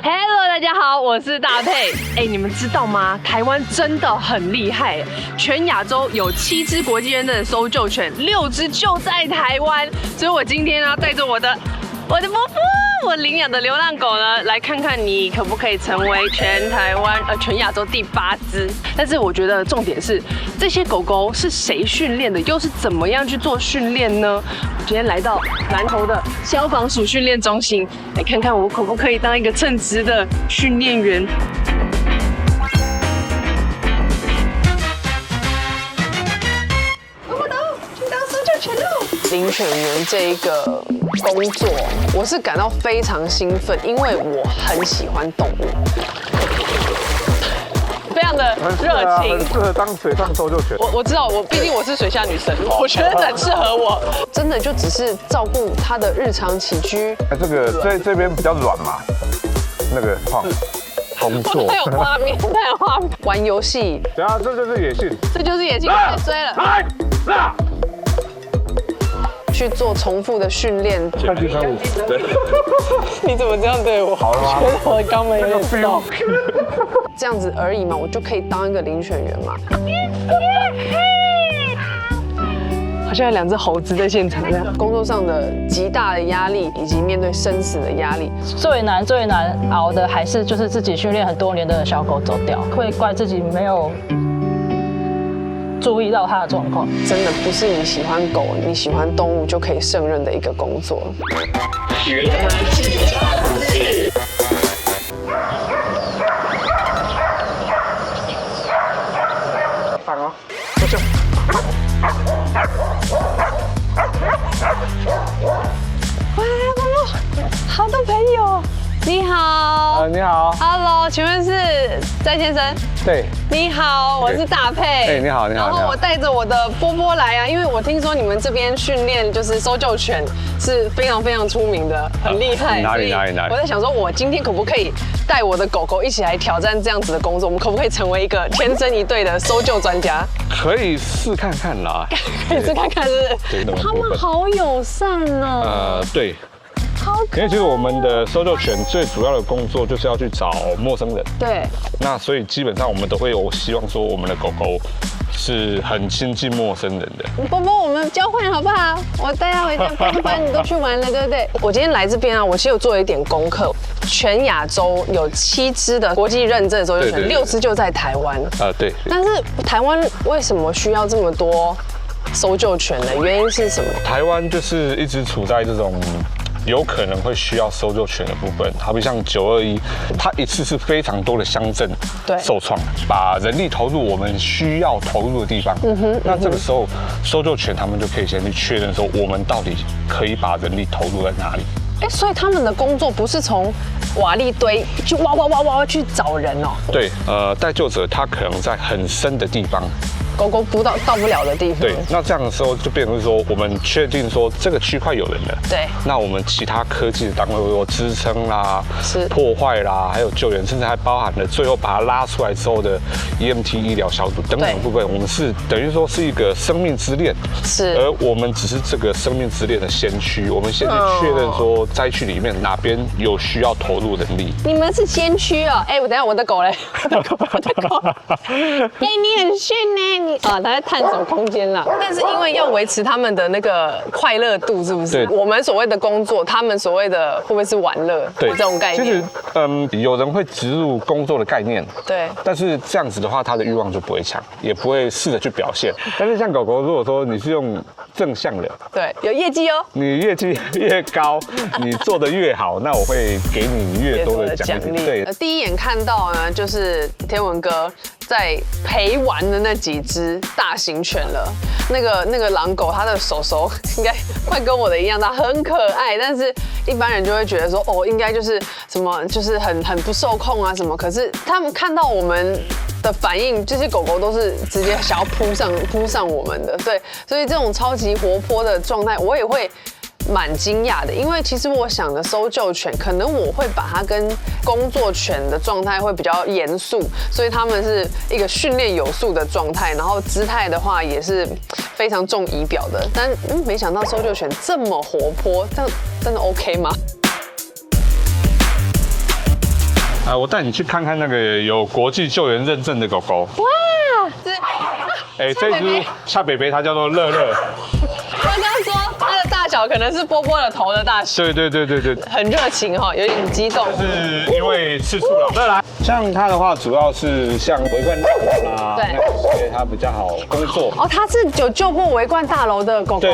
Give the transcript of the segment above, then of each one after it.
Hello， 大家好，我是大佩。你们知道吗？台湾真的很厉害，全亚洲有7只国际认证的搜救犬，6只就在台湾。所以我今天呢，带着我的波波，我领养的流浪狗呢，来看看你可不可以成为全亚洲第8只。但是我觉得重点是，这些狗狗是谁训练的，又是怎么样去做训练呢？我今天来到南投的消防署训练中心，来看看我可不可以当一个称职的训练员。领犬员这一个工作，我是感到非常兴奋，因为我很喜欢动物，非常的热情，很适合当水上搜救犬。我知道，毕竟我是水下女神，我觉得很适合我。真的就只是照顾它的日常起居。这边比较软嘛，那个工作。太有画面，太有画面。玩游戏。对啊，这就是野性。这就是野性，快追了。来。去做重复的训练。3、4、3、5，对。你怎么这样对我？好了吗？觉得我的肛门有点痛。这样子而已嘛，我就可以当一个领犬员嘛。好像有2只猴子在现场这样。工作上的极大的压力，以及面对生死的压力，最难熬的还是就是自己训练很多年的小狗走掉，会怪自己没有注意到它的状况。真的不是你喜欢狗、你喜欢动物就可以胜任的一个工作。放哦，坐下。哇，好多朋友，你好。你好。Hello， 请问是詹先生？对。你好，我是大佩。你好。然后我带着我的波波来啊，因为我听说你们这边训练就是搜救犬是非常出名的，很厉害。哪里？我在想说，我今天可不可以带我的狗狗一起来挑战这样子的工作？我们可不可以成为一个天生一对的搜救专家？可以试看看啦。可以试看看，是不是？他们好友善哦。对。因为其实我们的搜救犬最主要的工作就是要去找陌生人。对。那所以基本上我们都会有希望说，我们的狗狗是很亲近陌生人的。波波，我们交换好不好？我带它回家，不然你都去玩了，对不对？我今天来这边啊，我其实有做了一点功课。全亚洲有7只的国际认证的搜救犬，6只就在台湾。对。但是台湾为什么需要这么多搜救犬呢？原因是什么？台湾就是一直处在这种有可能会需要搜救犬的部分，好比像921，它一次是非常多的乡镇受创，把人力投入我们需要投入的地方。那这个时候搜救犬他们就可以先去确认说，我们到底可以把人力投入在哪里。所以他们的工作不是从瓦砾堆去挖去找人哦。对，带救者他可能在很深的地方。狗狗到不了的地方。对，那这样的时候就变成是说，我们确定说这个区块有人了。对。那我们其他科技的单位会有支撑啦、破坏啦，还有救援，甚至还包含了最后把它拉出来之后的 EMT 医疗小组等等部分。我们是等于说是一个生命之链。是。而我们只是这个生命之链的先驱，我们先去确认说灾区里面哪边有需要投入人力。你们是先驱哦。我等一下我的狗嘞，我的狗。你很逊呢。他在探索空间啦，但是因为要维持他们的那个快乐度，是不是？对，我们所谓的工作，他们所谓的会不会是玩乐？对，这种概念。其实，有人会植入工作的概念，对，但是这样子的话，他的欲望就不会强，也不会试着去表现。但是像狗狗，如果说你是用正向的，对，有业绩哦，你业绩越高，你做得越好，那我会给你越多的奖励。对，第一眼看到呢，就是天文哥在陪玩的那几只大型犬了。那个狼狗，它的手应该快跟我的一样大，很可爱。但是一般人就会觉得说，应该就是什么，就是很不受控啊什么。可是他们看到我们的反应，这些狗狗都是直接想要扑上我们的。对，所以这种超级活泼的状态，我也会蛮惊讶的，因为其实我想的搜救犬，可能我会把它跟工作犬的状态会比较严肃，所以他们是一个训练有素的状态，然后姿态的话也是非常重仪表的。但没想到搜救犬这么活泼，这样真的 OK 吗？我带你去看看那个有国际救援认证的狗狗。哇，这只夏北北它叫做乐乐。我刚刚说它的大小可能是波波的头的大小。对，很热情哈，有点激动。是因为吃素了。再来，像它的话，主要是像围观大楼啦，对，那些它比较好工作。哦，它是有救过围观大楼的狗狗。对，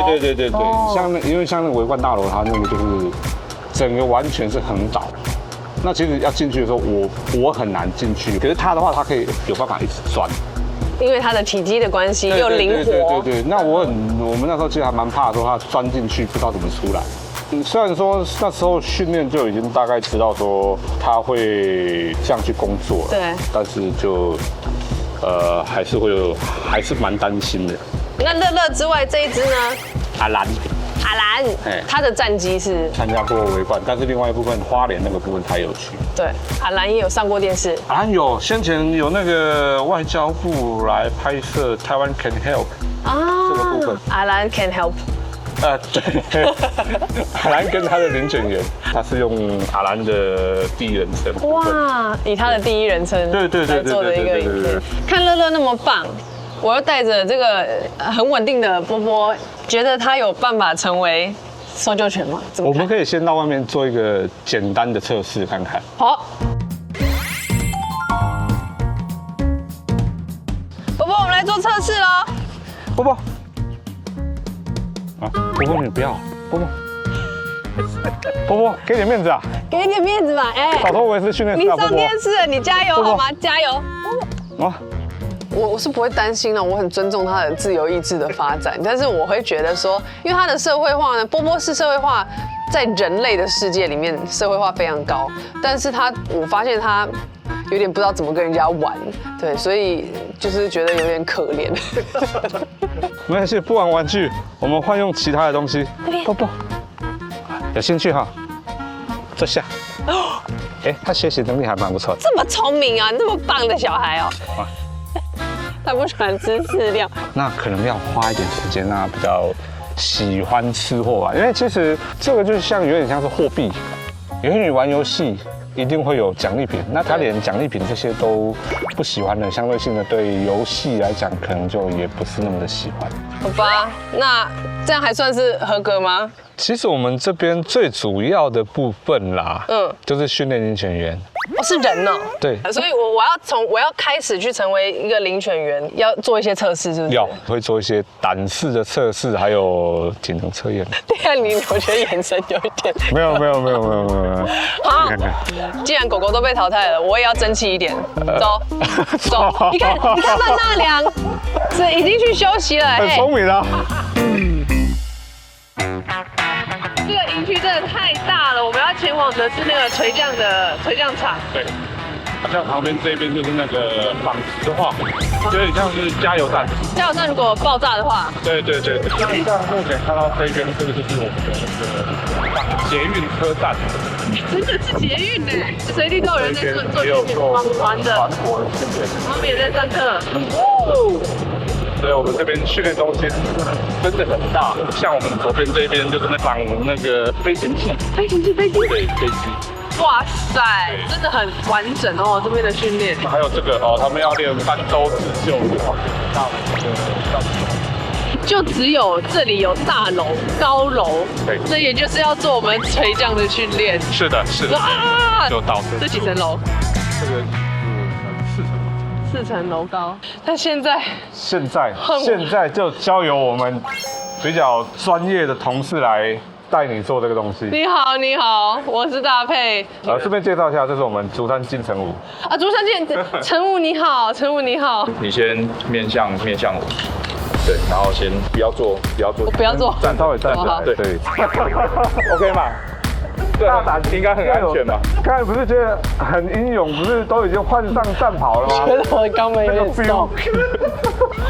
因为像那个围观大楼，它那个就是整个完全是横倒。那其实要进去的时候，我很难进去，可是它的话，它可以有办法一直钻。因为它的体积的关系又灵活。对，那我们那时候其实还蛮怕说它钻进去不知道怎么出来。虽然说那时候训练就已经大概知道说它会这样去工作了，对，但是就还是蛮担心的。那乐乐之外这一只呢？阿兰，它的战绩是参加过围观，但是另外一部分花莲那个部分他有去。对，阿兰也有上过电视。阿兰有先前有那个外交部来拍摄台湾 Can Help 这个部分。阿兰 Can Help。对，阿兰跟他的领犬员，他是用阿兰的第一人称。哇，以他的第一人称来做的一个影片。看乐乐那么棒，我又带着这个很稳定的波波，觉得他有办法成为搜救犬吗？我们可以先到外面做一个简单的测试看看。好，波波，我们来做测试喽。波波，波波你不要，波波，给点面子啊！给一点面子吧，早说我也是训练师。你上电视了，你加油好吗？加油！我是不会担心的，我很尊重他的自由意志的发展，但是我会觉得说，因为他的社会化呢，波波是社会化，在人类的世界里面社会化非常高，但是我发现他有点不知道怎么跟人家玩，对，所以就是觉得有点可怜。没关系，不玩玩具，我们换用其他的东西。波波，有兴趣哈？坐下。他学习能力还蛮不错的。这么聪明啊，那么棒的小孩哦。他不喜欢吃饲料，那可能要花一点时间让他比较喜欢吃货吧。因为其实这个就有点像是货币，因为你玩游戏一定会有奖励品，那他连奖励品这些都不喜欢的，相对性的对游戏来讲，可能就也不是那么的喜欢。好吧，那这样还算是合格吗？其实我们这边最主要的部分啦，就是训练领犬员。是人哦。对，所以我要开始去成为一个领犬员，要做一些测试，是不是？会做一些胆识的测试，还有体能测验。对啊，我觉得眼神有一点。没有。好，既然狗狗都被淘汰了，我也要争气一点。走，你看曼纳良，已经去休息了。很聪明啊。这个营区真的太大了，我们要前往的是那个垂降场。对，像旁边这边就是那个纺织化，有点像是加油站。加油站如果爆炸的话，对。像目前看到这边，这个就是我们的那个捷运车站。真的是捷运呢，随地都有人在做船的，他们也在上课。所以我们这边训练中心真的很大，像我们左边这边就是那个飞行器。对，飞机。哇塞，真的很完整哦，这边的训练。还有这个他们要练3周自救，就只有这里有大楼、高楼，对，所以也就是要做我们垂降的训练。是的。啊！就到这几层楼？这个4层楼高。但现在就交由我们比较专业的同事来带你做这个东西。你好，我是大佩。顺便介绍一下，这是我们竹山金城武。竹山陈武你好。你先面向我。对，然后先不要做，我不要做，稍微站起来，对，OK 嘛？大胆应该很安全吧？刚才不是觉得很英勇，不是都已经换上战袍了吗？觉得我的肛门有点松。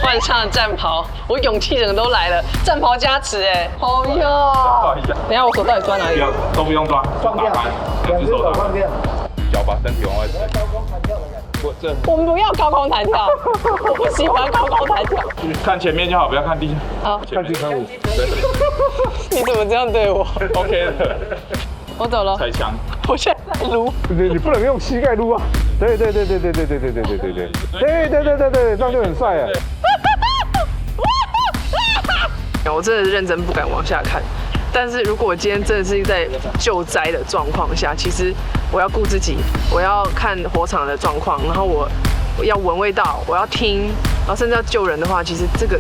换上战袍，我勇气整个都来了，战袍加持哎，好哟！等一下我手到底抓哪里？都不用抓，放电，两只手放电，脚把身体往外抬。我们不要高空弹跳，我不喜欢高空弹跳。看前面就好，不要看地下。好，看金城武。你怎么这样对我 ？OK 的。我走了。踩墙。我现在撸，你不能用膝盖撸啊！对，这样就很帅了。我真的认真不敢往下看。但是如果我今天真的是在救灾的状况下，其实我要顾自己，我要看火场的状况，然后我要闻味道，我要听，然后甚至要救人的话，其实这个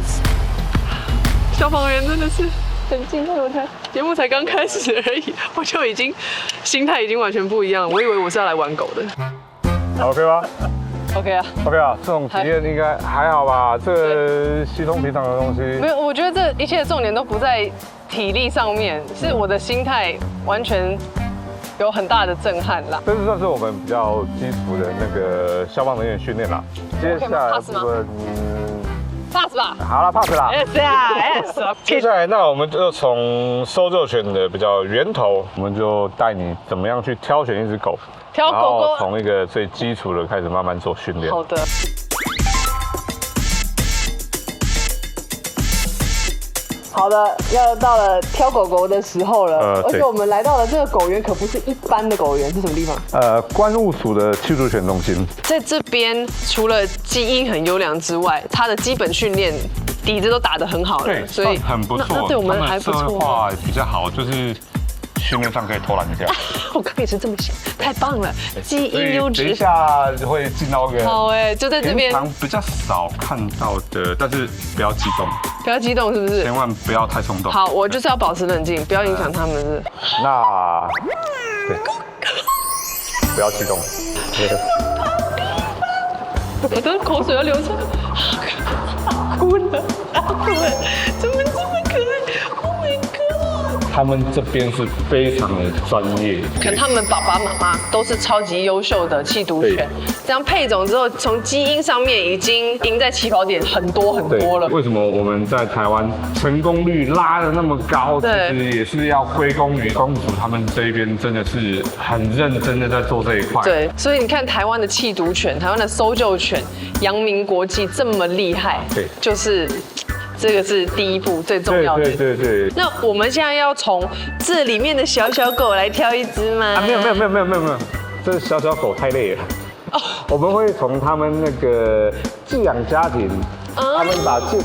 消防员真的是很敬佩。我节目才刚开始而已，我就已经心态已经完全不一样。我以为我是要来玩狗的。OK 吗 ？OK 啊。OK 啊，这种体验应该还好吧？这稀松平常的东西。没有，我觉得这一切的重点都不在体力上面，是我的心态完全有很大的震撼啦。这是算是我们比较基础的那个消防人员训练啦。接下来部分，pass 吧。好了 ，pass 啦。Yes。接下来，那我们就从搜救犬的比较源头，我们就带你怎么样去挑选一只狗，挑狗狗，从一个最基础的开始慢慢做训练。好的。好的，要到了挑狗狗的时候了，而且我们来到了这个狗园，可不是一般的狗园，是什么地方？关务署的缉毒犬中心。在这边，除了基因很优良之外，它的基本训练底子都打得很好了，对，所以很不错。那对我们还不错。社会化比较好，就是训练上可以偷懒一下。我刚也是这么想，太棒了，基因优质。等一下会进到一个好就在这边。平常比较少看到的，但是不要激动。不要激动，是不是？千万不要太冲动。好，我就是要保持冷静，不要影响他们。是。那对，不要激动。我的口水要流出来，哭了，怎么这么可爱 ？Oh my god！ 他们这边是非常的专业，可能他们爸爸妈妈都是超级优秀的缉毒犬，这样配种之后，从基因上面已经赢在起跑点很多了。为什么我们在台湾成功率拉得那么高？其实也是要归功于公署他们这边真的是很认真的在做这一块。对，所以你看台湾的缉毒犬、台湾的搜救犬，扬名国际这么厉害，对，就是。这个是第一步最重要的。对。那我们现在要从这里面的小小狗来挑一只吗？没有，这小小狗太累了。我们会从他们那个寄养家庭，他们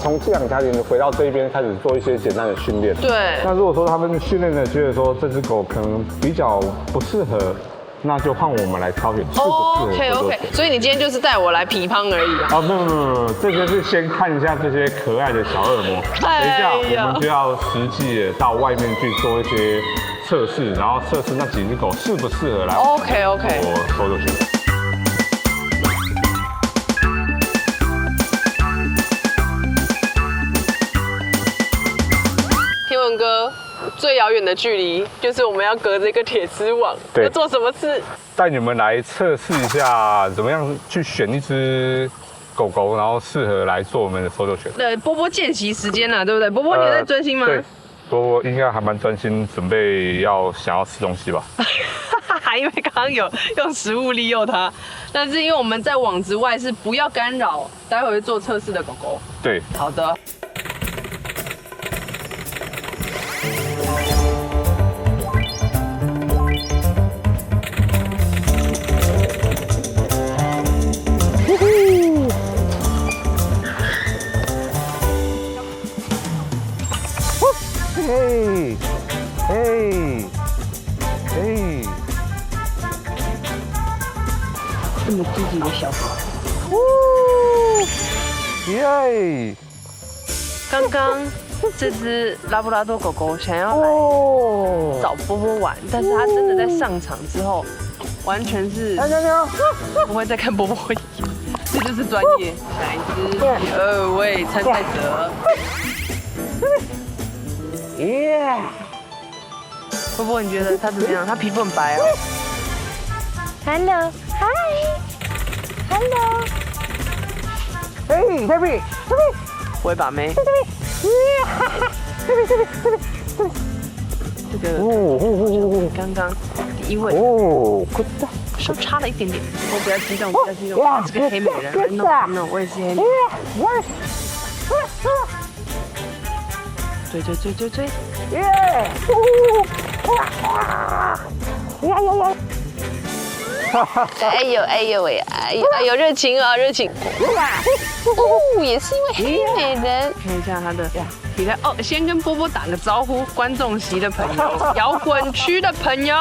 从寄养家庭回到这边开始做一些简单的训练。对。那如果说他们训练的觉得说这只狗可能比较不适合。那就换我们来挑选适不适合。OK， 所以你今天就是带我来皮乓而已啊？没有，这个是先看一下这些可爱的小恶魔。等一下我们就要实际的到外面去做一些测试，然后测试那几只狗适不适合来。OK。我搜救犬。天文哥。最遥远的距离就是我们要隔着一个铁丝网，要做什么事？带你们来测试一下，怎么样去选一只狗狗，然后适合来做我们的搜救犬。对，波波见习时间了，对不对？波波，你在专心吗？对，波波应该还蛮专心，准备想要吃东西吧。因为刚刚有用食物利诱它，但是因为我们在网之外是不要干扰待会会做测试的狗狗。对，好的。这么积极的小狗，耶！刚刚这只拉布拉多狗狗想要来找波波玩，但是它真的在上场之后，完全是不会再看波波一眼，这就是专业。下一只第2位参赛者，耶！波波，你觉得它怎么样？它皮肤很白哦。Hello， Hi，Hello， Hey， Happy， 不会把妹。这个刚刚第1位稍差了一点点，我不要激动，不要激动。这个黑美人 ，no， 我也是黑美人。追，耶！哎呦哎呦喂，哎呦热情啊热情！哦，也是一位黑美人。看一下他的，你看哦，先跟波波打个招呼，观众席的朋友，摇滚区的朋友。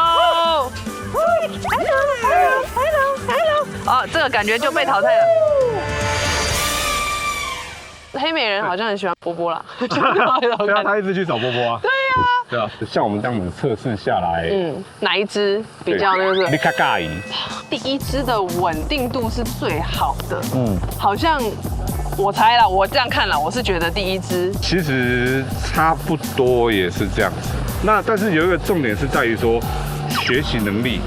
Hello， 哦，这个感觉就被淘汰了。黑美人好像很喜欢波波啦，对啊，他一直去找波波啊。对呀，对啊，像我们这样子测试下来，哪一支比较那个？你卡卡伊，第一支的稳定度是最好的。好像我猜啦，我这样看啦，我是觉得第一支其实差不多也是这样子。那但是有一个重点是在于说。学习能力，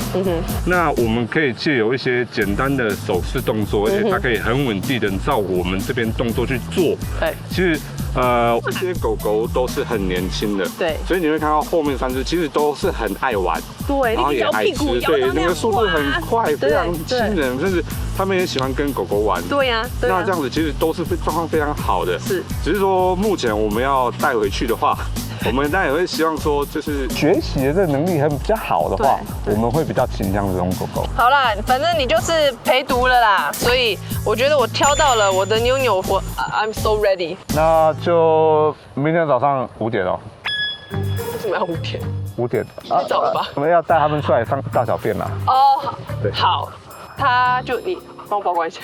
那我们可以借由一些简单的手势动作，而且它可以很稳定的照我们这边动作去做。对，其实这些狗狗都是很年轻的，对，所以你会看到后面3只其实都是很爱玩，对，然后也爱吃，对，那个速度很快，非常惊人，甚至他们也喜欢跟狗狗玩。对呀，那这样子其实都是状况非常好的，是，只是说目前我们要带回去的话。我们当然也会希望说，就是学习的这个能力还比较好的话，我们会比较倾向这种狗狗。好啦，反正你就是陪读了啦，所以我觉得我挑到了我的妞妞，I'm so ready。那就明天早上5点哦。为什么要5点？5点。太早了吧？我们要带他们出来上大小便啦。哦，对，好，他就你。帮我保管一下，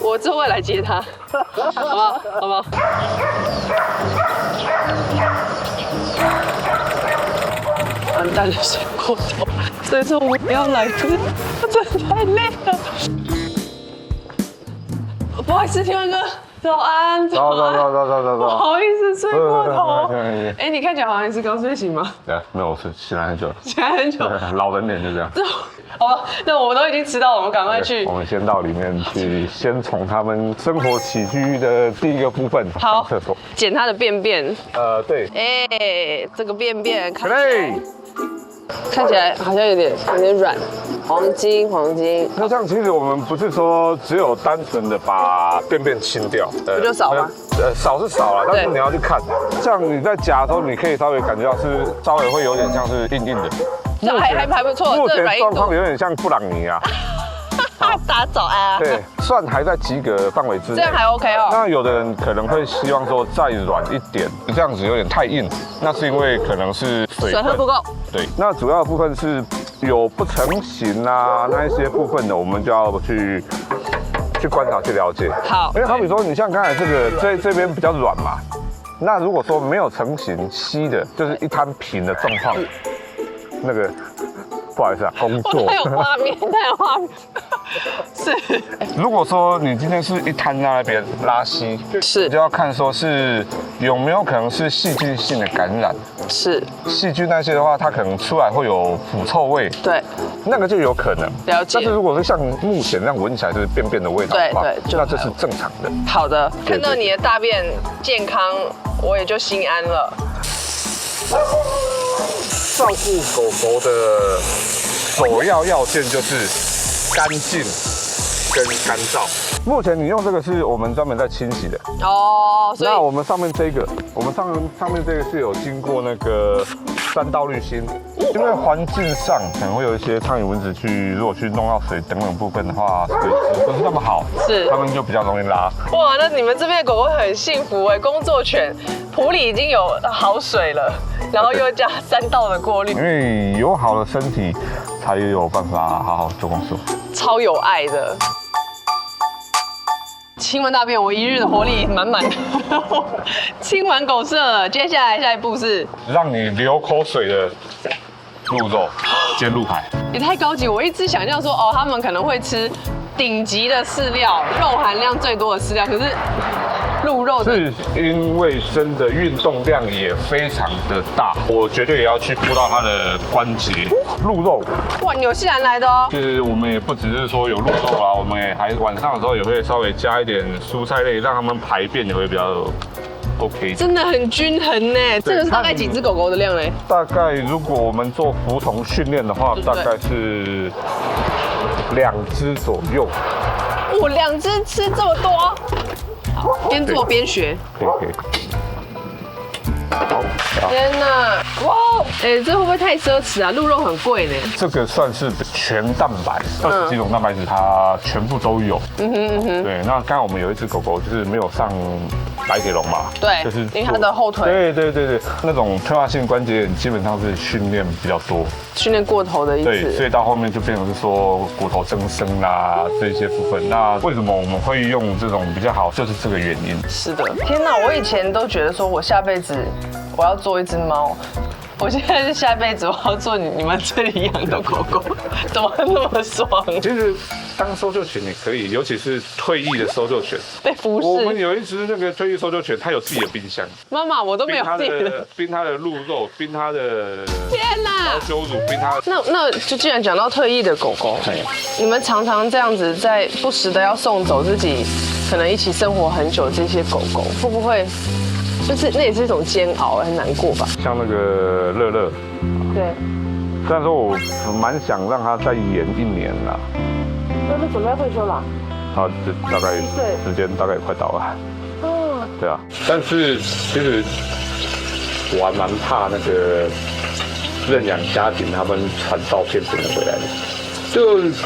我之后会来接他，好不好？好不好？完蛋了，睡过头，所以说我不要来，可是我真的太累了。不好意思，天文哥，早安。早。不好意思，睡过头。哎，你看起来好像是刚睡醒吗？对，没有，我是醒来很久了。醒来很久。老人脸就这样。好，那我们都已经迟到了，我们赶快去。我们先到里面去，先从他们生活起居的第一个部分上厕所，捡他的便便。对。哎，这个便便看起来好像有点软，黄金。那这样其实我们不是说只有单纯的把便便清掉，不就少吗？少是少了，但是你要去看，像你在夹的时候，你可以稍微感觉到是稍微会有点像是硬的。还不错，目前状况有点像布朗尼啊。打早安啊。对，算还在及格范围之内。这样还 OK 哦。那有的人可能会希望说再软一点，这样子有点太硬，那是因为可能是水分不够。对，那主要的部分是有不成形啊，那一些部分的，我们就要去观察去了解。好，因为好比说你像刚才这个这边比较软嘛，那如果说没有成型稀的，就是一滩平的状况。那个，不好意思啊，工作。太有画面。是。如果说你今天是一滩在那边拉稀，是，就要看说是有没有可能是细菌性的感染。是。细菌那些的话，它可能出来会有腐臭味。对。那个就有可能。了解。但是如果是像目前那样闻起来就是便便的味道的话，那这是正常的。好的。看到你的大便健康，我也就心安了。照顾狗狗的首要要件就是干净跟干燥。目前你用这个是我们专门在清洗的哦，那我们上面这个，上面这个是有经过那个3道滤芯，因为环境上可能会有一些苍蝇蚊子如果去弄到水等等部分的话，水质不是那么好，是，它们就比较容易拉。哇，那你们这边的狗狗很幸福哎，工作犬埔里已经有好水了。然后又加3道的过滤，因为有好的身体，才有办法好好做工作。超有爱的，清完大便，我1日的活力满满的。清完狗舍了，接下来下一步是让你流口水的鹿肉煎鹿排，也太高级。我一直想象说，哦，他们可能会吃顶级的饲料，肉含量最多的饲料，可是。鹿肉是因为真的运动量也非常的大，我绝对也要去顾到它的关节。鹿肉，哇，纽西兰来的哦。就是我们也不只是说有鹿肉啊，我们也还晚上的时候也会稍微加一点蔬菜类，让它们排便也会比较 OK。真的很均衡呢。这个是大概几只狗狗的量嘞？大概如果我们做服从训练的话，大概是2只左右。哦，2只吃这么多？边做边学。可以。好。天哪，哇，哎，这会不会太奢侈啊？鹿肉很贵呢。这个算是全蛋白，20几种蛋白质它全部都有。对，那刚刚我们有一只狗狗就是没有上白铁笼嘛，对，就是因为它的后腿。对，那种退化性关节炎基本上是训练比较多，训练过头的意思。对，所以到后面就变成是说骨头增生啦这一些部分。那为什么我们会用这种比较好，就是这个原因。是的，天哪，我以前都觉得说我下辈子我要做一只猫。我现在是下辈子我要做你们这里养的狗狗，怎么那么爽？其实当搜救犬也可以，尤其是退役的搜救犬。被服侍。我们有一只那个退役搜救犬，它有自己的冰箱。妈妈，我都没有自己的。冰它的鹿肉，冰它的天哪！烧酒乳，冰它。那就既然讲到退役的狗狗，你们常常这样子在不时的要送走自己可能一起生活很久这些狗狗，会不会？就是那也是一种煎熬，很难过吧？像那个乐乐，对。虽然说我蛮想让他再延1年啦。乐乐准备要退休了。啊，大概时间大概也快到了。哦。对啊，但是其实我还蛮怕那个认养家庭他们传照片不能回来的，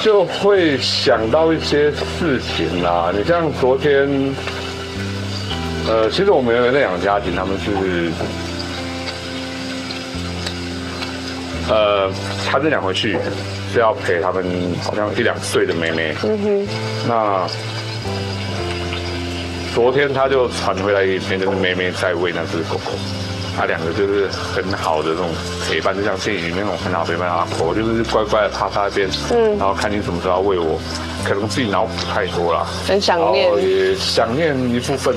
就会想到一些事情啦。你像昨天。其实我们有认养家庭，他们是，他认养回去是要陪他们好像1、2岁的妹妹。那昨天他就传回来一篇，就是妹妹在喂那只狗狗，他2个就是很好的那种陪伴，就像电影里面那种很好陪伴阿婆，就是乖乖的趴在那边，然后看你什么时候要喂我，可能自己脑补太多了，很想念，也想念一部分。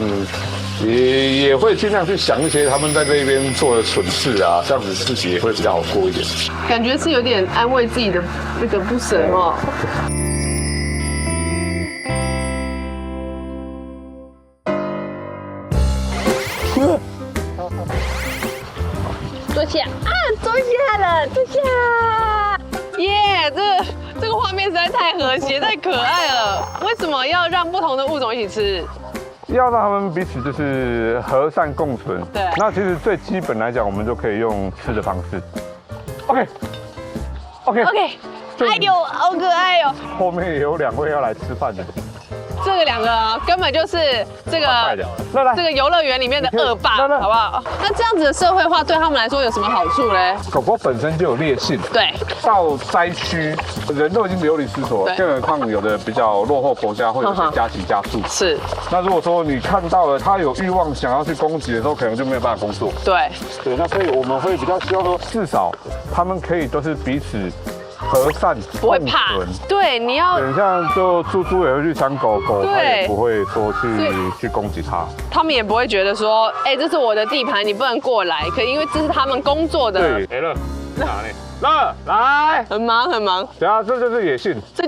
也会尽量去想一些他们在这边做的蠢事啊，这样子自己也会比较好过一点。感觉是有点安慰自己的那个不舍哦。坐下啊，坐下了，坐下。耶，这个画面实在太和谐、太可爱了。为什么要让不同的物种一起吃？要让他们彼此就是和善共存。对。那其实最基本来讲，我们就可以用吃的方式。OK。哎呦，好可爱哦！后面也有2位要来吃饭的。这个2个根本就是这个游乐园里面的恶霸，好不好？那这样子的社会化对他们来说有什么好处嘞？狗狗本身就有烈性，对。到灾区，人都已经流离失所，更何况有的比较落后国家会有些加急加速。是。那如果说你看到了它有欲望想要去攻击的时候，可能就没有办法工作。对。那所以我们会比较希望说，至少他们可以都是彼此。和善不会怕，对，你要很像就猪也会去抢狗，它也不会说去攻击它，他们也不会觉得说，哎，这是我的地盘，你不能过来，因为这是他们工作的。对，乐，哪里？乐，来，很忙。对啊，这就是野性，太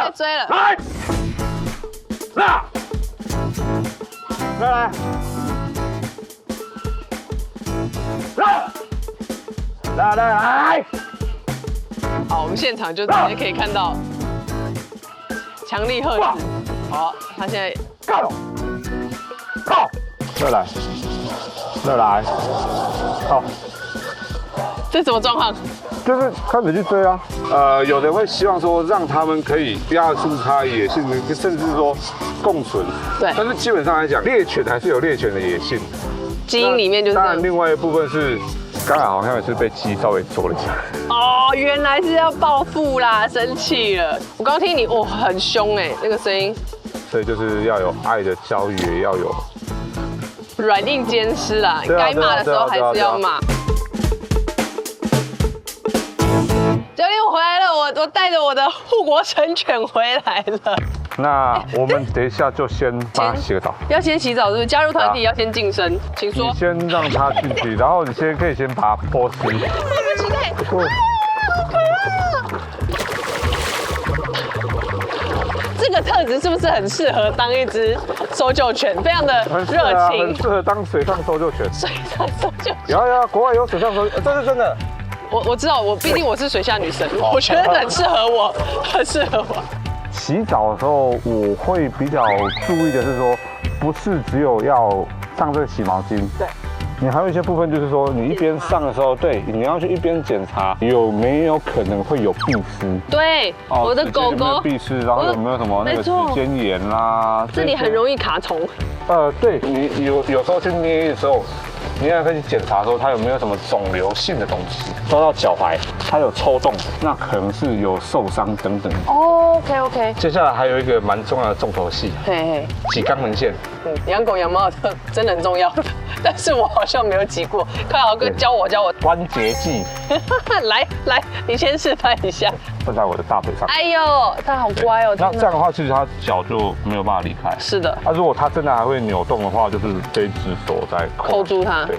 追了，来，来。好，我们现场就直接可以看到强力喝止。好，他现在乐来，好。这什么状况？就是看着去追啊。有人会希望说让他们可以压住它野性，甚至说共存。对。但是基本上来讲，猎犬还是有猎犬的野性，基因里面就是。当然，另外一部分是。刚才好像也是被鸡稍微啄了一下。哦，原来是要报复啦，生气了。我刚听你，很凶哎，那个声音。所以就是要有爱的教育，也要有软硬兼施啦。该骂的时候还是要骂。教练，我回来了，我带着我的护国神犬回来了。那我们等一下就先帮他洗个澡。要先洗澡是不是？加入团体要先净身，请说。你先让他进去，然后你可以先把它脱湿。迫不及待。好可爱啊！这个特质是不是很适合当一只搜救犬？非常的热情，很适合当水上搜救犬。水上搜救犬。有，国外有水上搜救，这是真的。我知道，毕竟我是水下女神，我觉得很适合我，很适合我。洗澡的时候，我会比较注意的是说，不是只有要上这个洗毛巾，对，你还有一些部分就是说，你一边上的时候，对，你要去一边检查有没有可能会有壁虱。对，我的狗狗壁虱，然后有没有什么那个指尖炎啦？这里很容易卡虫。对你有时候去捏的时候。你也可以检查说它有没有什么肿瘤性的东西，抓到脚踝，它有抽动，那可能是有受伤等等。OK。接下来还有一个蛮重要的重头戏，挤肛门腺。养狗养猫真的很重要，但是我好像没有挤过。快豪哥教我。关节剂。来，你先示范一下。放在我的大腿上。哎呦，它好乖哦。那这样的话，其实它脚就没有办法离开。是的。如果它真的还会扭动的话，就是这一只手在扣住它。对，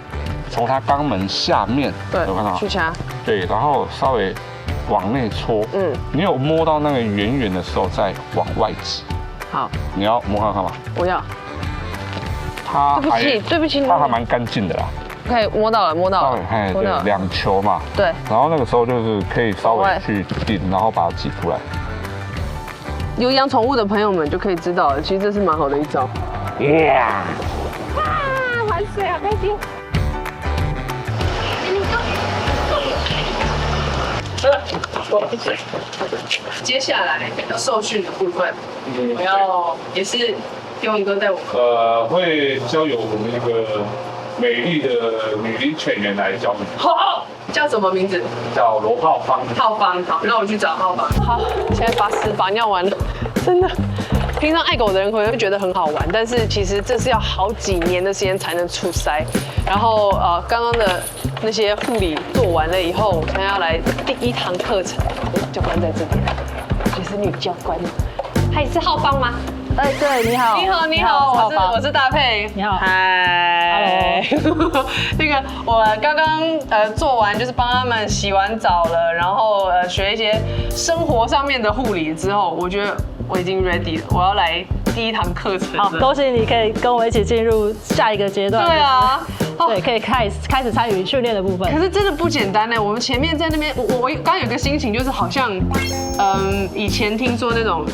从它肛门下面，有看到去掐。对，然后稍微往内戳。你有摸到那个圆圆的时候，再往外挤。好，你要摸看看吗？我要。对不起，它还蛮干净的啦。可以摸到了。对，2球嘛。对。然后那个时候就是可以稍微去顶，然后把它挤出来。有养宠物的朋友们就可以知道了，其实这是蛮好的一招。玩水好开心。接下来要受训的部分，我要也是天文哥带我们。会交由我们一个美丽的女领犬员来教你。好，叫什么名字？叫罗浩芳。浩芳，好，那我去找浩芳。好，现在把尿完了，真的。平常爱狗的人可能会觉得很好玩，但是其实这是要好几年的时间才能出塞。然后刚刚的那些护理做完了以后，我现在要来第1堂课程。教官在这边，也是女教官。还是浩芳吗？对，你好，你好，我是大佩，你好，嗨 ，Hello， 那个我刚刚做完，就是帮他们洗完澡了，然后学一些生活上面的护理之后，我觉得我已经 ready 了，我要来第1堂课程。好，恭喜你可以跟我一起进入下一个阶段。对啊。对，可以开始参与训练的部分。可是真的不简单呢。我们前面在那边，我刚有个心情，就是好像，以前听说那种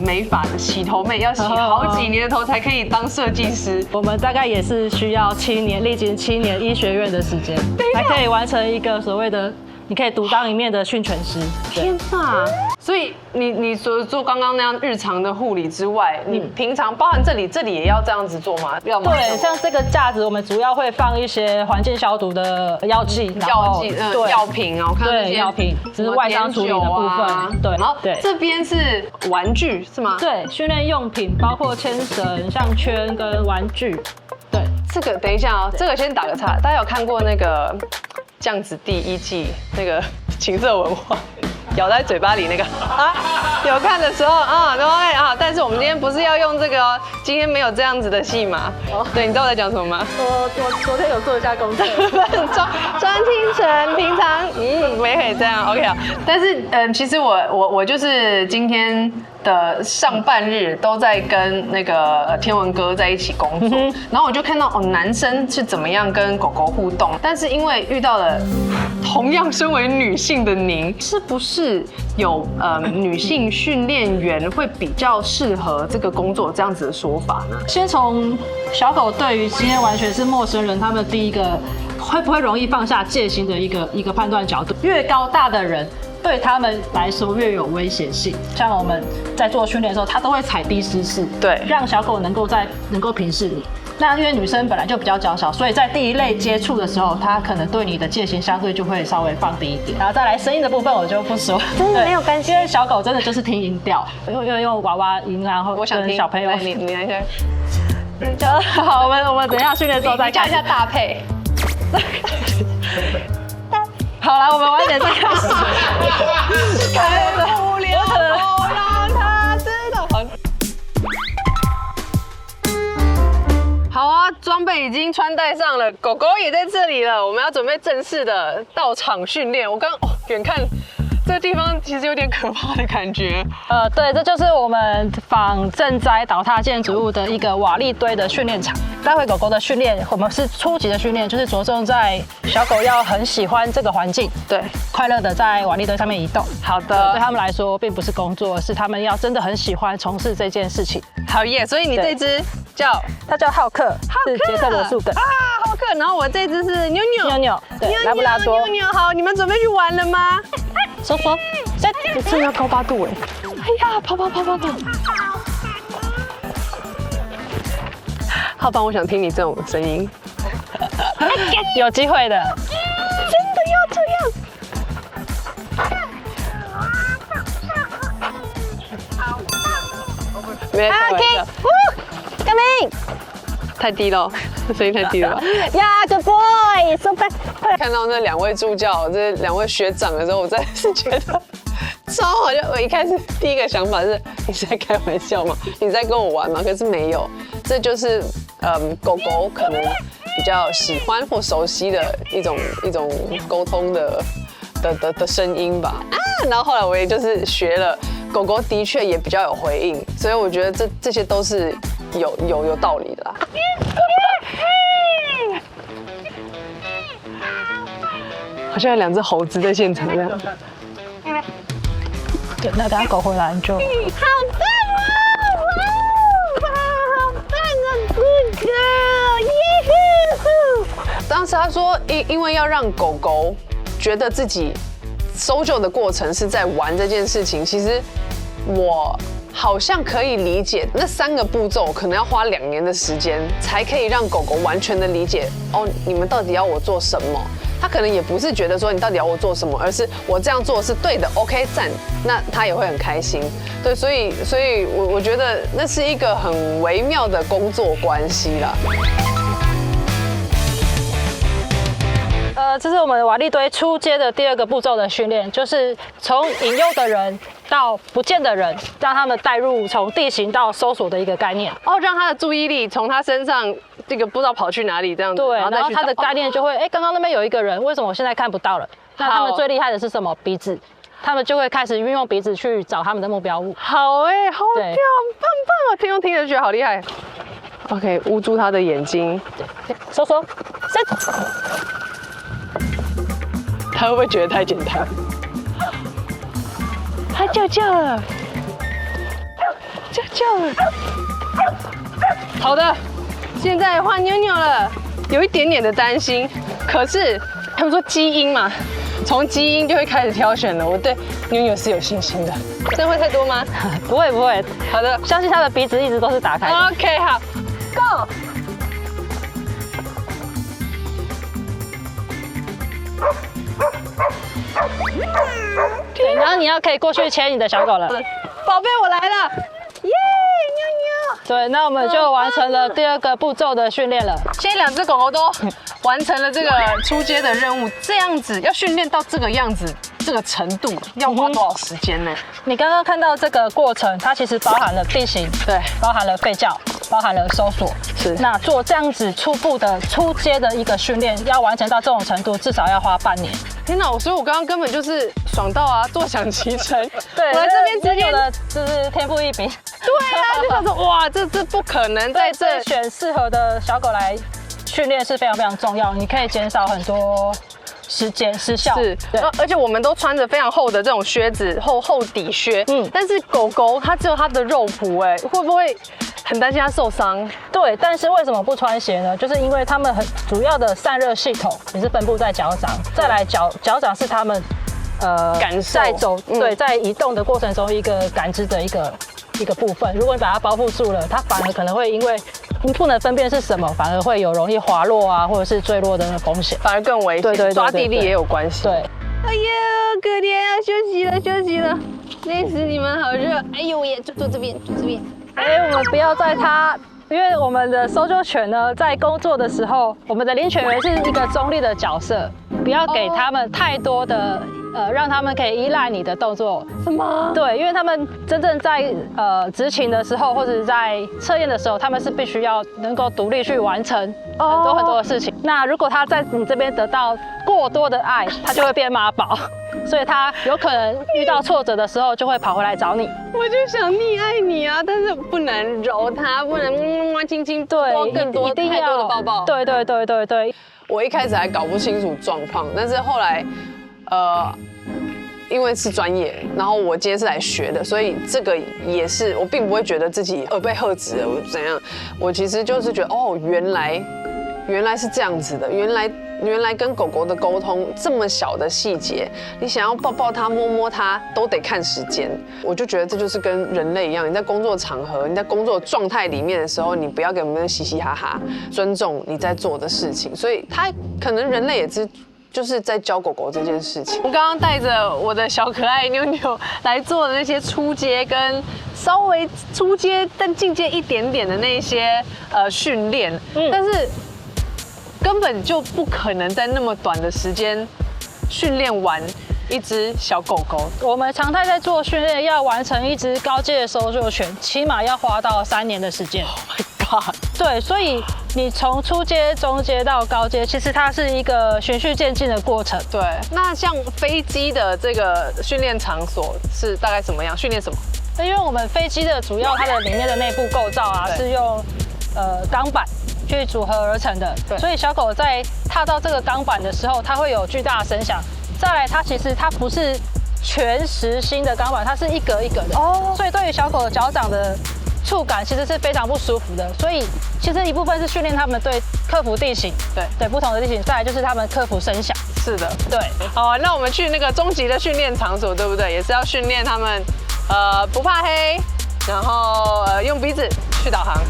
美发的洗头妹要洗好几年的头才可以当设计师。我们大概也是需要历经7年医学院的时间，才可以完成一个所谓的。你可以独当一面的训犬师。天哪！所以你除了做刚刚那样日常的护理之外，你平常包含这里也要这样子做吗？要吗？对，像这个架子，我们主要会放一些环境消毒的药剂、药品啊，我看对药品，只是外伤处理的部分。对，然后这边是玩具是吗？对，训练用品包括牵绳、项圈跟玩具。对，这个等一下哦，这个先打个岔，大家有看过那个？酱子第1季那个情色文化，咬在嘴巴里那个有看的时候但是我们今天不是要用这个哦，今天没有这样子的戏码。对，你知道我在讲什么吗？我昨天有做一下功课，专听成平常没可以这样 OK 啊。但是其实我就是今天的上半日都在跟那个天文哥在一起工作，然后我就看到男生是怎么样跟狗狗互动，但是因为遇到了同样身为女性的您，是不是有女性训练员会比较适合这个工作这样子的说法呢？先从小狗对于今天完全是陌生人，他们第一个会不会容易放下戒心的一个判断角度，越高大的人。对他们来说越有威胁性。像我们在做训练的时候，他都会踩低姿势，对，让小狗能够平视你。那因为女生本来就比较娇小，所以在第一类接触的时候，她可能对你的戒心相对就会稍微放低一点。然后再来声音的部分，我就不说，真的没有关系，因为小狗真的就是听音调，用娃娃音，然后跟小朋友，你来一下。好，我们等一下训练之后再教一下搭配。好了，我们晚点再开始。太无聊了，让他知道。好啊，装备已经穿戴上了，狗狗也在这里了，我们要准备正式的到场训练。我刚远看这个地方其实有点可怕的感觉。对，这就是我们仿赈灾倒塌建筑物的一个瓦砾堆的训练场。待会狗狗的训练，我们是初级的训练，就是着重在小狗要很喜欢这个环境，对，快乐的在瓦砾堆上面移动。好的，对他们来说并不是工作，是他们要真的很喜欢从事这件事情。好耶！所以你这只它叫浩克，是捷克罗素的啊，浩克。然后我这只是妞妞，妞妞，对，拉布拉多。妞妞好，你们准备去玩了吗？说，这真的要高8度哎！哎呀，跑！浩邦，我想听你这种声音，有机会的，真的要这样。没开玩笑。Coming！ 太低了，声音太低了吧？呀，Good boy，so bad。看到那2位助教，这2位学长的时候，我真的是觉得超好笑。我一开始第一个想法是，你是在开玩笑吗？你在跟我玩吗？可是没有，这就是狗狗可能比较喜欢或熟悉的一种沟通的声音吧。啊，然后后来我也就是学了，狗狗的确也比较有回应，所以我觉得这些都是有道理的啦。好像有2只猴子在现场这样。对，那等下狗回来你就。好棒哦！哇，好棒啊 ，Good girl， 耶呼！当时他说，因为要让狗狗觉得自己搜救的过程是在玩这件事情，其实我好像可以理解，那3个步骤可能要花2年的时间，才可以让狗狗完全的理解哦，你们到底要我做什么？他可能也不是觉得说你到底要我做什么，而是我这样做是对的 ，OK 赞，那他也会很开心。对，所以我觉得那是一个很微妙的工作关系啦。这是我们瓦砾堆初阶的第2个步骤的训练，就是从引诱的人到不见的人，让他们带入从地形到搜索的一个概念。哦，让他的注意力从他身上这个不知道跑去哪里这样子。对，然后他的概念就会，刚刚那边有一个人，为什么我现在看不到了？那他们最厉害的是什么？鼻子，他们就会开始运用鼻子去找他们的目标物。好好跳，棒棒啊！听着觉得好厉害。OK， 捂住他的眼睛，搜，他会不会觉得太简单？他叫了，叫了。好的，现在换妞妞了，有一点点的担心，可是他们说基因嘛，从基因就会开始挑选了。我对妞妞是有信心的。这会太多吗？不会。好的，相信他的鼻子一直都是打开的。OK， 好 ，Go。对，然后你要可以过去牵你的小狗了。宝贝，我来了，耶，妞妞。对，那我们就完成了第2个步骤的训练了。现在2只狗狗都完成了这个初阶的任务，这样子要训练到这个样子、这个程度，要花多少时间呢？你刚刚看到这个过程，它其实包含了地形，对，包含了吠叫，包含了搜索。是。那做这样子初步的初阶的一个训练，要完成到这种程度，至少要花半年。天哪！所以我刚刚根本就是爽到啊，坐享其成。对，我来这边直接的就是天赋异禀。对啊，就想说哇，这不可能在这选适合的小狗来训练是非常非常重要，你可以减少很多时间失效。是，而且我们都穿着非常厚的这种靴子，厚底靴。但是狗狗它只有它的肉蹼，会不会很担心它受伤？对，但是为什么不穿鞋呢？就是因为它们很主要的散热系统也是分布在脚掌，再来脚掌是它们感受在走对在移动的过程中一个感知的一个部分。如果你把它包覆住了，它反而可能会因为你不能分辨是什么，反而会有容易滑落啊，或者是坠落的那个风险，反而更危险。对，抓地力也有关系。对。哎呀，可怜啊，休息了，累死你们，好热。哎呦，也坐这边。我们不要在它，因为我们的搜救犬呢，在工作的时候，我们的领犬员是一个中立的角色，不要给他们太多的让他们可以依赖你的动作。什么？对，因为他们真正在执勤的时候，或者在测验的时候，他们是必须要能够独立去完成很多的事情。那如果他在你这边得到过多的爱，他就会变妈宝。所以它有可能遇到挫折的时候就会跑回来找你。我就想溺爱你啊，但是不能揉它，不能摸亲亲，多更多太多的抱抱。对。我一开始还搞不清楚状况，但是后来，因为是专业，然后我今天是来学的，所以这个也是我并不会觉得自己被喝止了，我怎样？我其实就是觉得哦，原来是这样子的，原来跟狗狗的沟通这么小的细节，你想要抱抱它、摸摸它，都得看时间。我就觉得这就是跟人类一样，你在工作场合、你在工作状态里面的时候，你不要给我们嘻嘻哈哈，尊重你在做的事情。所以它可能人类也就是在教狗狗这件事情。我刚刚带着我的小可爱妞妞来做的那些初阶跟稍微初阶但进阶一点点的那些训练，但是根本就不可能在那么短的时间训练完一只小狗狗。我们常态在做训练，要完成一只高阶的搜救犬，起码要花到3年的时间。Oh my god！ 对，所以你从初阶、中阶到高阶，其实它是一个循序渐进的过程。对，那像飞机的这个训练场所是大概怎么样？训练什么？因为我们飞机的主要它的里面的内部构造啊，是用钢板去组合而成的，所以小狗在踏到这个钢板的时候，它会有巨大的声响。再来，它其实不是全实心的钢板，它是一格一格的，所以对于小狗的脚掌的触感其实是非常不舒服的。所以其实一部分是训练它们对克服地形，对不同的地形，再来就是它们克服声响。是的，对。好，那我们去那个终极的训练场所，对不对？也是要训练它们不怕黑，然后用鼻子去导航。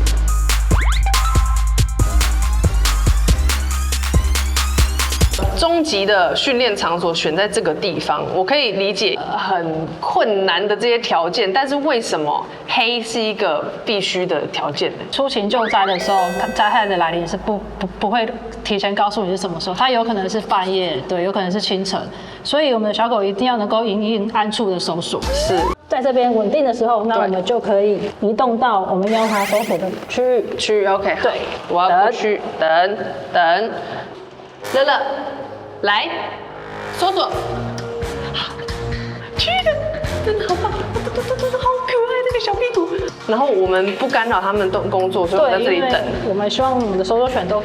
终极的训练场所选在这个地方，我可以理解很困难的这些条件，但是为什么黑是一个必须的条件呢？出勤救灾的时候，灾害的来临是不会提前告诉你是什么时候，它有可能是半夜，对，有可能是清晨，所以我们的小狗一定要能够因应暗处的搜索。是在这边稳定的时候，那我们就可以移动到我们要它搜索的区域。OK， 对，我要过去，等，乐乐。来，搜索，去的，真的好棒，真的好可爱那个小屁股。然后我们不干扰他们工作，所以我在这里等。我们希望我们的搜索犬都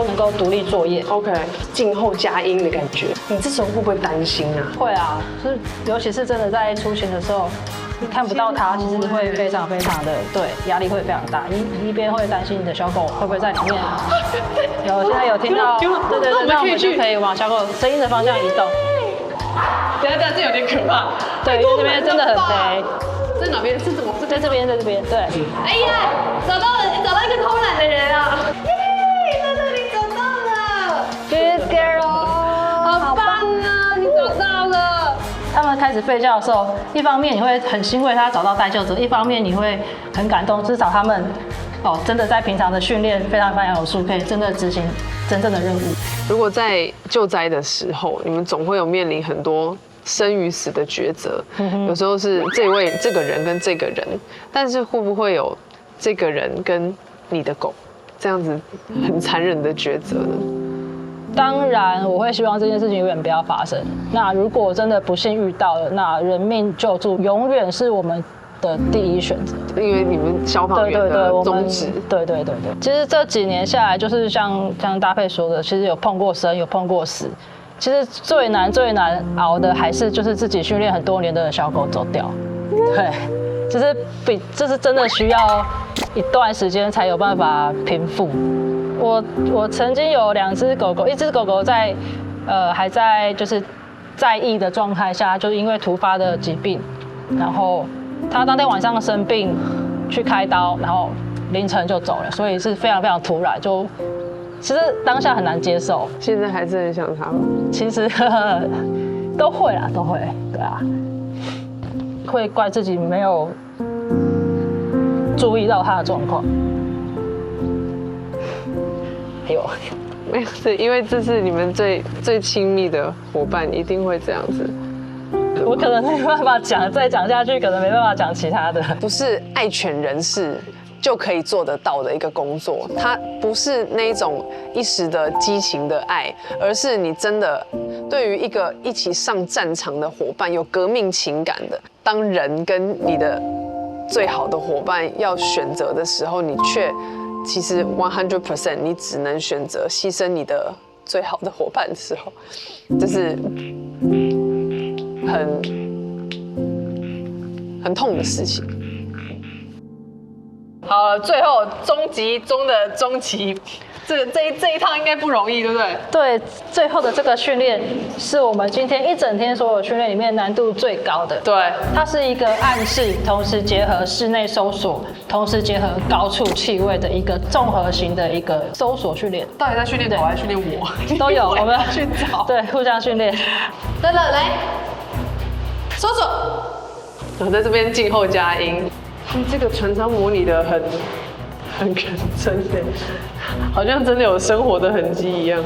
能够独立作业。OK， 静候佳音的感觉。你这时候会不会担心啊？会啊，就是尤其是真的在出勤的时候。你看不到它，其实会非常的对，压力会非常大。一边会担心你的小狗会不会在里面。现在有听到，对，那我们就可以往小狗声音的方向移动。等一下，这有点可怕。对，因为这边真的很肥。在哪边？是怎么？在这边，对。哎呀，找到一个偷懒的人啊！耶，乐乐你找到了 ，Good girl， 好棒啊，你找到了。他们开始吠叫的时候，一方面你会很欣慰他找到待救者，一方面你会很感动，至少他们真的在平常的训练非常有素，可以真的执行真正的任务。如果在救灾的时候，你们总会有面临很多生与死的抉择，有时候是这个人跟这个人，但是会不会有这个人跟你的狗这样子很残忍的抉择呢？当然，我会希望这件事情永远不要发生。那如果真的不幸遇到了，那人命救助永远是我们的第一选择。因为你们消防员的宗旨。对。其实这几年下来，就是像搭配说的，其实有碰过生，有碰过死。其实最难熬的还是就是自己训练很多年的小狗走掉。对，就是这是真的需要一段时间才有办法平复。我曾经有2只狗狗，一只狗狗在还在就是在役的状态下，就因为突发的疾病，然后它当天晚上生病去开刀，然后凌晨就走了，所以是非常突然，就其实当下很难接受。现在还是很想它吗？其实都会，对啊，会怪自己没有注意到它的状况。没有，是因为这是你们最亲密的伙伴，一定会这样子。我可能没办法再讲下去，可能没办法讲其他的。不是爱犬人士就可以做得到的一个工作，它不是那种一时的激情的爱，而是你真的对于一个一起上战场的伙伴，有革命情感的，当人跟你的最好的伙伴要选择的时候，你却其实100%你只能选择牺牲你的最好的伙伴的时候，这是很痛的事情。好了，最后终极中的终极，这一趟应该不容易，对不对？对，最后的这个训练是我们今天一整天所有训练里面难度最高的。对，它是一个暗室，同时结合室内搜索，同时结合高处气味的一个综合型的一个搜索训练。到底在训练狗还是训练我？都有，我们去找。对，互相训练。乐乐来，搜索。我在这边静候佳音。这个船舱模拟的很认真的，好像真的有生活的痕迹一样。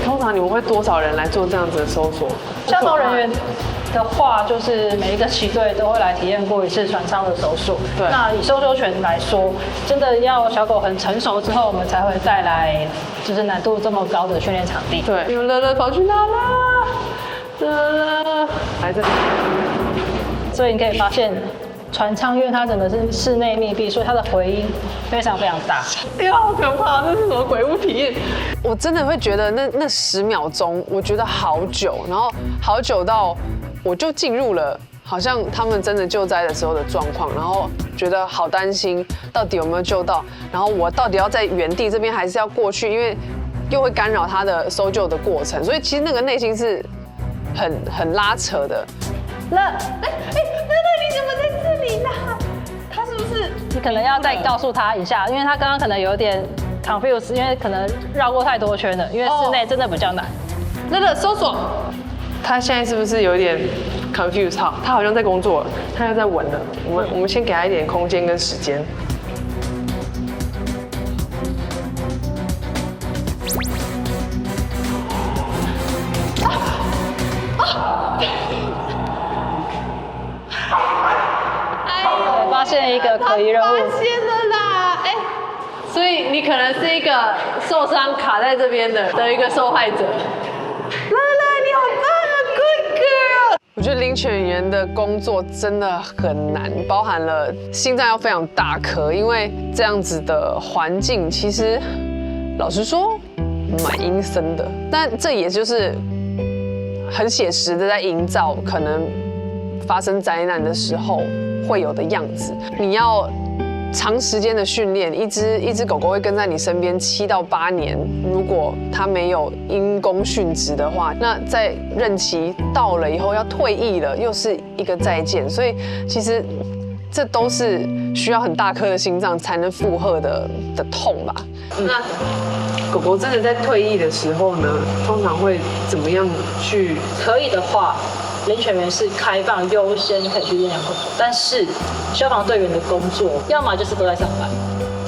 通常你们会多少人来做这样子的搜索？消防人员的话，就是每一个骑队都会来体验过一次船舱的搜索。对。那以搜救犬来说，真的要小狗很成熟之后，我们才会带来就是难度这么高的训练场地。对。有乐乐跑去哪了？乐乐来这里。所以你可以发现。船舱因为它整个是室内密闭，所以它的回音非常非常大。哎呀，好可怕！这是什么鬼屋体验？我真的会觉得那10秒钟，我觉得好久，然后好久到我就进入了好像他们真的救灾的时候的状况，然后觉得好担心，到底有没有救到？然后我到底要在原地这边还是要过去？因为又会干扰他的搜救的过程，所以其实那个内心是很拉扯的。那你怎么在这里啦？他是不是？你可能要再告诉他一下，因为他刚刚可能有点 confused， 因为可能绕过太多圈了，因为室内真的比较难。那个搜索，他现在是不是有点 confused？ 好，他好像在工作了，他要在稳了。我们先给他一点空间跟时间。发现一个可疑任务，发现了啦！哎，所以你可能是一个受伤卡在这边的一个受害者。乐乐，你好棒啊 ，Good girl！ 我觉得领犬员的工作真的很难，包含了心脏要非常大颗，因为这样子的环境其实老实说蛮阴森的，但这也就是很写实的在营造可能发生灾难的时候会有的样子。你要长时间的训练，一只狗狗会跟在你身边7到8年。如果它没有因公殉职的话，那在任期到了以后要退役了，又是一个再见。所以其实这都是需要很大颗的心脏才能负荷的痛吧。那狗狗真的在退役的时候呢，通常会怎么样去？可以的话。领犬员是开放优先可以去认养狗狗，但是消防队员的工作，要么就是都在上班。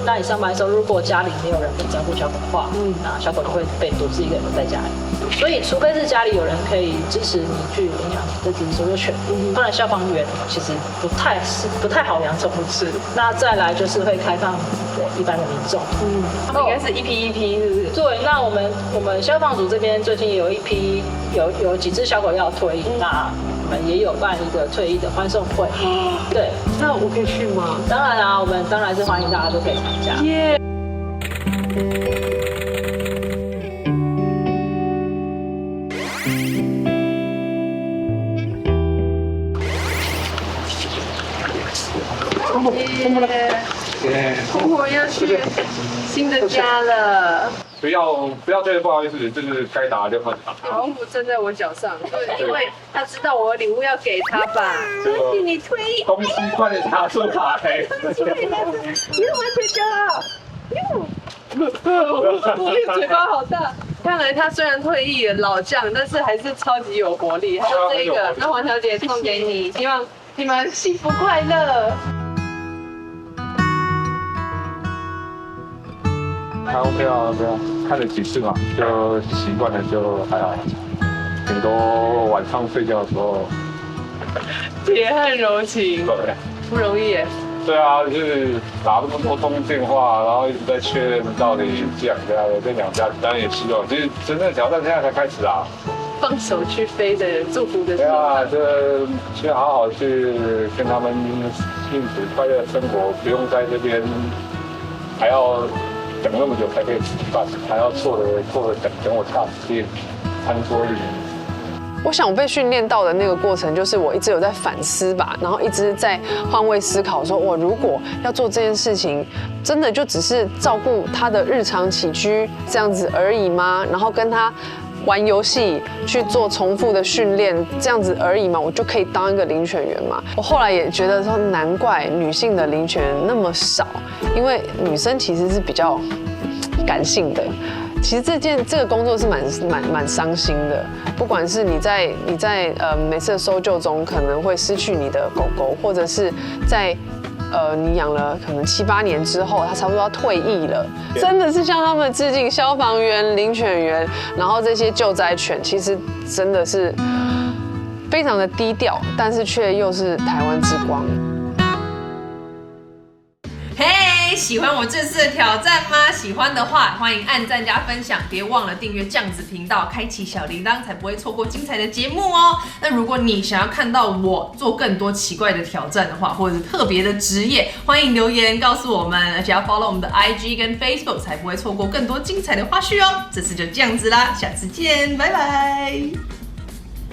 那你上班的时候，如果家里没有人可以照顾小狗的话，那小狗就会被独自一个人留在家里。所以，除非是家里有人可以支持你去领养这只搜救犬，不然消防员其实不太好养宠物。是。那再来就是会开放给一般的民众。他们应该是一批一批，是不是？对。那我们消防组这边最近也有一批有几只小狗要退役，那我们也有办一个退役的欢送会。对。那我可以去吗？当然啊，我们当然是欢迎大家都可以参加。耶。婆婆要去新的家了。不要觉得不好意思，就是该打就快打。保护符站在我脚上，因为他知道我有礼物要给他吧。恭喜你退役，东西快点拿出来。你完全骄傲。我嘴巴好大。看来他虽然退役了老将，但是还是超级有活力。还有这个，那黄小姐送给你，希望你们幸福快乐。还 OK 啊，对啊，看了几次嘛，就习惯了，就还好。顶多晚上睡觉的时候，铁汉柔情，对，不容易耶。对啊，就是打这么多通电话，然后一直在确认到底这两家的，当然也希望，其实真正挑战现在才开始啊。放手去飞的人，祝福的。对啊，这去好好去跟他们幸福快乐生活，不用在这边还要等那么久才可以吃饭，还要坐着等我下时间餐桌里。我想我被训练到的那个过程，就是我一直有在反思吧，然后一直在换位思考，说我如果要做这件事情，真的就只是照顾他的日常起居这样子而已吗？然后跟他玩游戏去做重复的训练这样子而已吗？我就可以当一个领犬员吗？我后来也觉得说，难怪女性的领犬员那么少，因为女生其实是比较感性的。其实这个工作是蛮伤心的，不管是你在每次的搜救中可能会失去你的狗狗，或者是在你养了可能7、8年之后，它差不多要退役了，真的是向他们致敬。消防员、领犬员，然后这些救灾犬，其实真的是非常的低调，但是却又是台湾之光。喜欢我这次的挑战吗？喜欢的话，欢迎按赞加分享，别忘了订阅酱子频道，开启小铃铛，才不会错过精彩的节目哦。那如果你想要看到我做更多奇怪的挑战的话，或者是特别的职业，欢迎留言告诉我们，而且要 follow 我们的 IG 跟 Facebook， 才不会错过更多精彩的花絮哦。这次就这样子啦，下次见，拜拜。